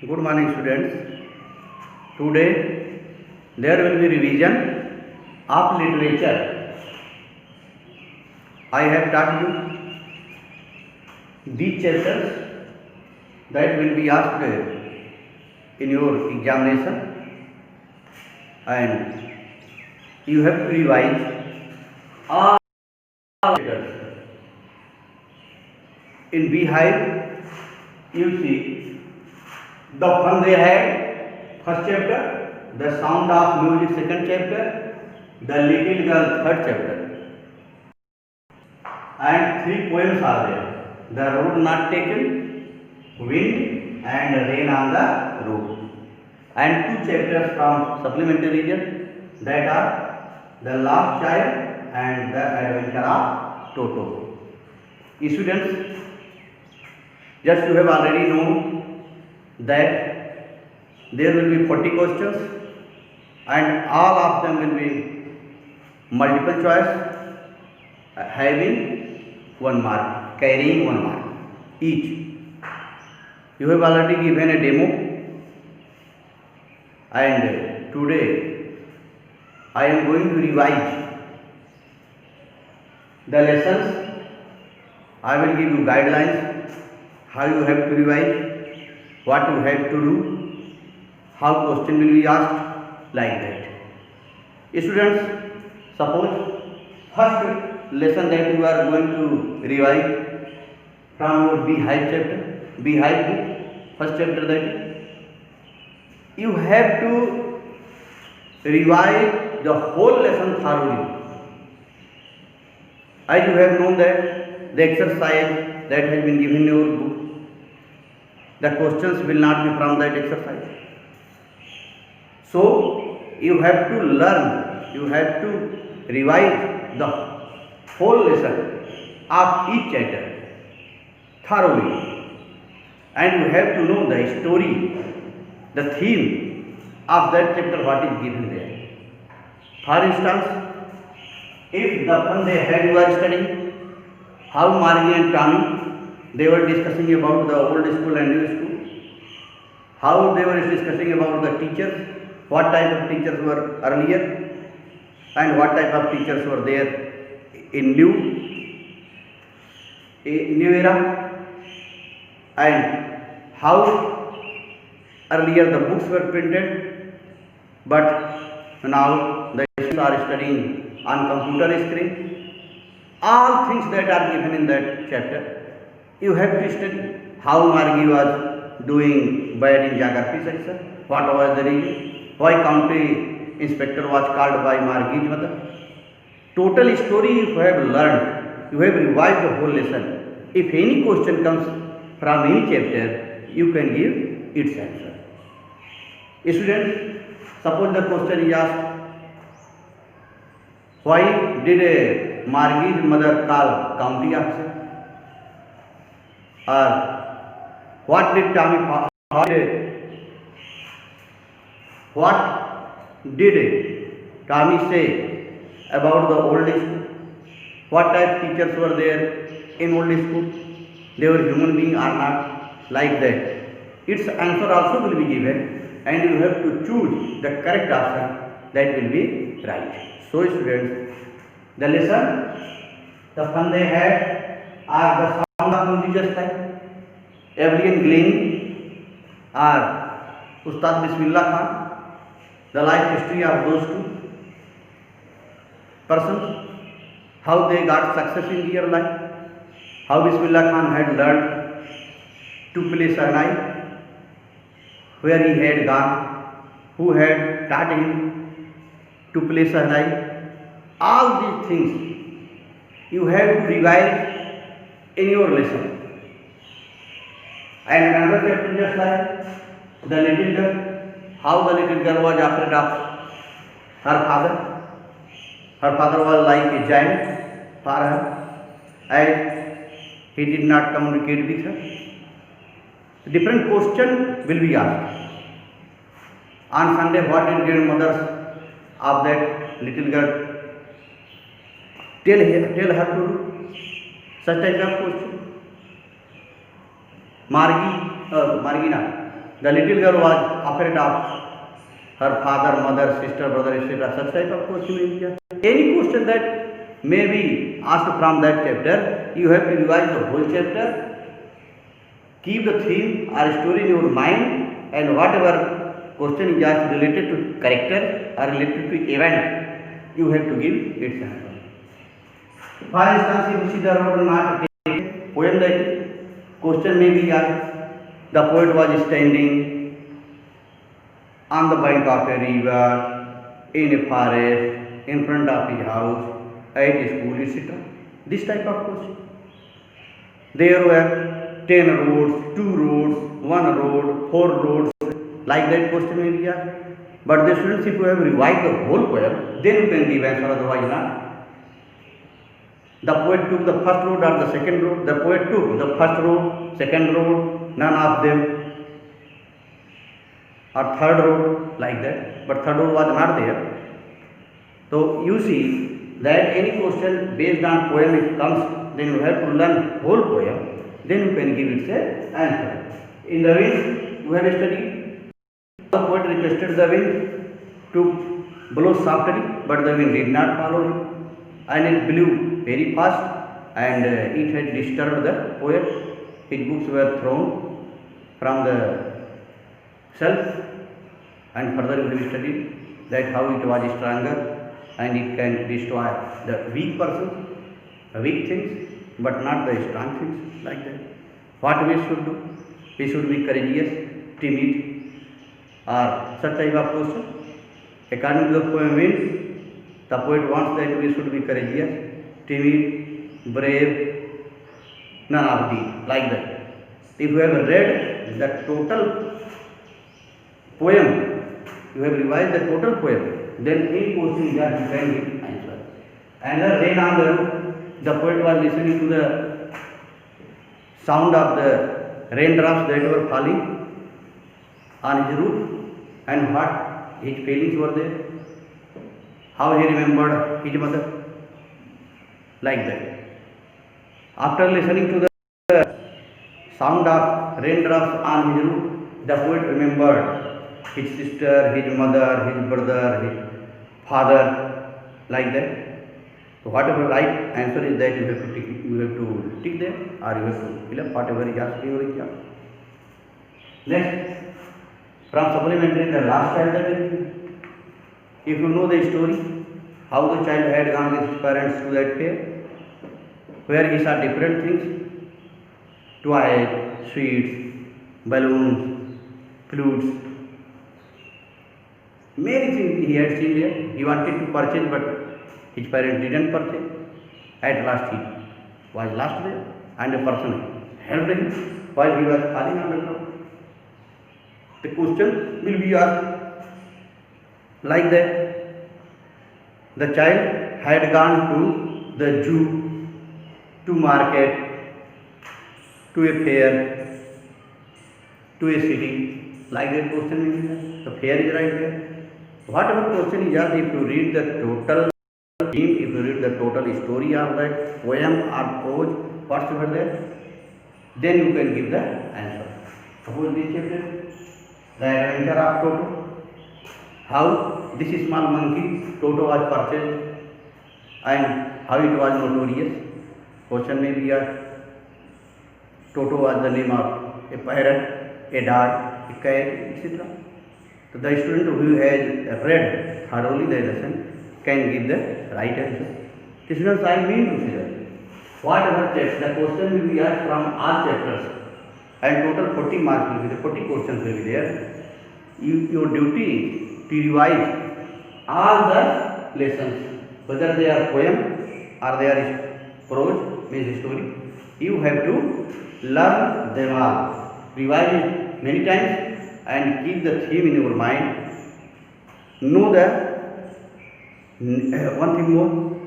Good morning, students. Today there will be revision of literature. I have taught you these chapters that will be asked in your examination, and you have to revise all chapters. In Beehive, you see the fun they had, first chapter, the sound of music, second chapter, the little girl, third chapter, and 3 poems are there: the road not taken, wind, and rain on the road, and 2 chapters from supplementary region, that are the last child and the adventure of Toto. Students, just you have already known that there will be 40 questions and all of them will be multiple choice, having 1 mark, carrying 1 mark each. You have already given a demo, and today I am going to revise the lessons. I will give you guidelines how you have to revise, what you have to do, how question will be asked, like that. Students, suppose first lesson that you are going to revise from your Beehive chapter, Beehive book, first chapter, that you have to revise the whole lesson thoroughly. As you have known that the exercise that has been given in your book, the questions will not be from that exercise. So you have to learn, you have to revise the whole lesson of each chapter thoroughly, and you have to know the story, the theme of that chapter, what is given there. For instance, if the fun they had you are studying, how Margie and Tommy, they were discussing about the old school and new school, how they were discussing about the teachers, what type of teachers were earlier and what type of teachers were there in new era, and how earlier the books were printed, but now the students are studying on computer screen. All things that are given in that chapter, you have to study. How Margie was doing bad in geography section, what was the reason, why county inspector was called by Margie's mother. Total story you have learned, you have revised the whole lesson. If any question comes from any chapter, you can give its answer. Students, suppose the question is asked, why did Margie's mother call county officer? Or what did Tommy say about the old school? What type teachers were there in old school? They were human being or not? Like that. Its answer also will be given, and you have to choose the correct option that will be right. So students, the lesson, the fun they had, are the sound of music just like Evelyn Glenn or Ustad Bismillah Khan, the life history of those 2 persons, how they got success in their life, how Bismillah Khan had learned to play Sahnai, where he had gone, who had taught him to play Sahnai. All these things you have to revise in your lesson. And another chapter just like the little girl, how the little girl was afraid of her father. Her father was like a giant for her, and he did not communicate with her. Different question will be asked. On Sunday, what did grandmothers of that little girl tell her to do? Such type of question. Margie na, The little girl was afraid of her father, mother, sister, brother, etc. Such type of question will be asked. Any question that may be asked from that chapter, you have to revise the whole chapter, keep the theme or story in your mind, and whatever question is asked related to character or related to event, you have to give its answer. For instance, if you see the road not take poem that question may be asked. The poet was standing on the bank of a river, in a forest, in front of his house, at a school, etc. This type of question. There were 10 roads, 2 roads, 1 road, 4 roads, like that question may be asked. But the students, if you have revised the whole poem, then you can give answer, otherwise not. The poet took the first road or the second road. The poet took the first road, second road, none of them, or third road, like that. But third road was not there. So you see that any question based on poem it comes, then you have to learn whole poem. Then you can give it an answer. In the wind, you have studied. The poet requested the wind to blow softly, but the wind did not follow him, and it blew very fast, and it had disturbed the poet. His books were thrown from the shelf, and further we will study that how it was stronger and it can destroy the weak person, weak things, but not the strong things, like that. What we should do? We should be courageous, timid, or such type of person. According to the poem Wind, the poet wants that we should be courageous, timid, brave, none of these, like that. If you have read the total poem, you have revised the total poem, then any question that you can give answer. And the rain on the roof, the poet was listening to the sound of the raindrops that were falling on his roof, and what his feelings were there, how he remembered his mother, like that. After listening to the sound of raindrops on his roof, the poet remembered his sister, his mother, his brother, his father, like that. So whatever right answer is that you have to tick there, or you have to fill up whatever is asked in your exam. Next, from supplementary, the last child that is, if you know the story, how the child had gone with his parents to that fair, where he saw different things, toys, sweets, balloons, flutes, many things he had seen there. He wanted to purchase, but his parents didn't purchase. At last he was lost there, and a person helped him while he was falling on the ground. The question will be asked like that. The child had gone to the zoo, to market, to a fair, to a city, like that question will be asked. The fair is right there. Whatever question is asked, if you read the total theme, if you read the total story of that poem or prose, whatsoever there, then you can give the answer. Suppose this chapter, the adventure of Toto, how this small monkey Toto was purchased and how it was notorious. Question may be asked. Toto was the name of a parrot, a dog, a cat, etc. So the student who has read thoroughly the lesson can give the right answer. Students, I mean to say that whatever text, the question will be asked from all chapters, and total 40 marks will be there, 40 questions will be there. Your duty is to revise all the lessons, whether they are poem or they are prose, means story. You have to learn them all, revise it many times, and keep the theme in your mind. Know the one thing more,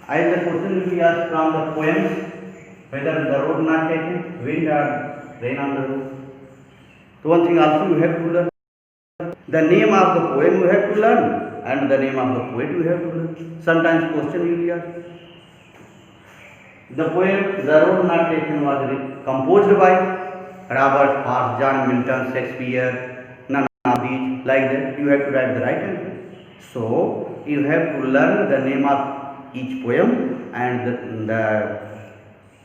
as the question will be asked from the poems, whether the road not taken, wind or rain on the roof. So one thing also you have to learn, the name of the poem you have to learn, and the name of the poet you have to learn. Sometimes question will be asked. The poem The Road Not Taken was composed by Robert Frost, John Milton, Shakespeare, none of these, like that. You have to write the right answer. So you have to learn the name of each poem and the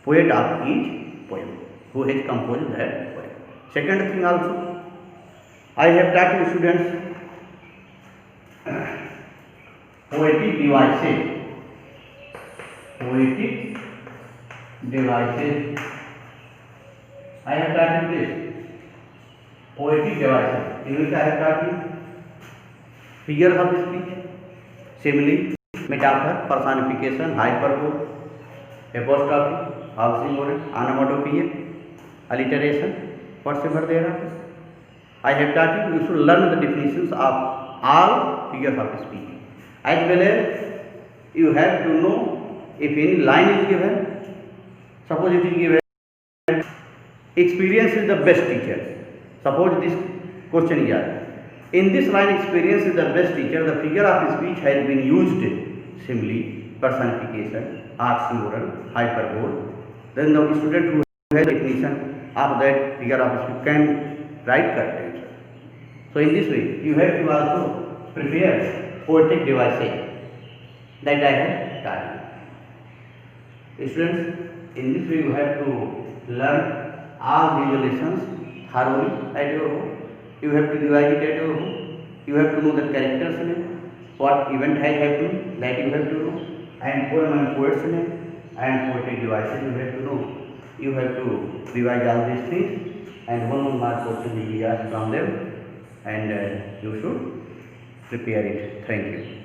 poet of each poem who has composed that poem. Second thing also, I have taught you students poetic devices. Poetic devices. I have taught you this. Poetic devices. In which I have taught you figures of speech, simile, metaphor, personification, hyperbole, apostrophe, oxymoron, onomatopoeia, alliteration, whatsoever there are. I have taught you should learn the definitions of all figures of speech. As well as you have to know if any line is given, suppose it is given, experience is the best teacher. Suppose this question is asked. In this line, experience is the best teacher, the figure of speech has been used, simile, personification, oxymoron, hyperbole. Then the student who has the definition of that figure of speech can write correct answer. So in this way, you have to also prepare poetic devices that I have taught you. Students, in this way you have to learn all these lessons thoroughly at your home. You have to revise it at your home. You have to know the character's name, what event has happened, that you have to know, and poem and poet's name, and poetic devices you have to know. You have to revise all these things, and 1 mark question will be asked from them, and you should prepare it. Thank you.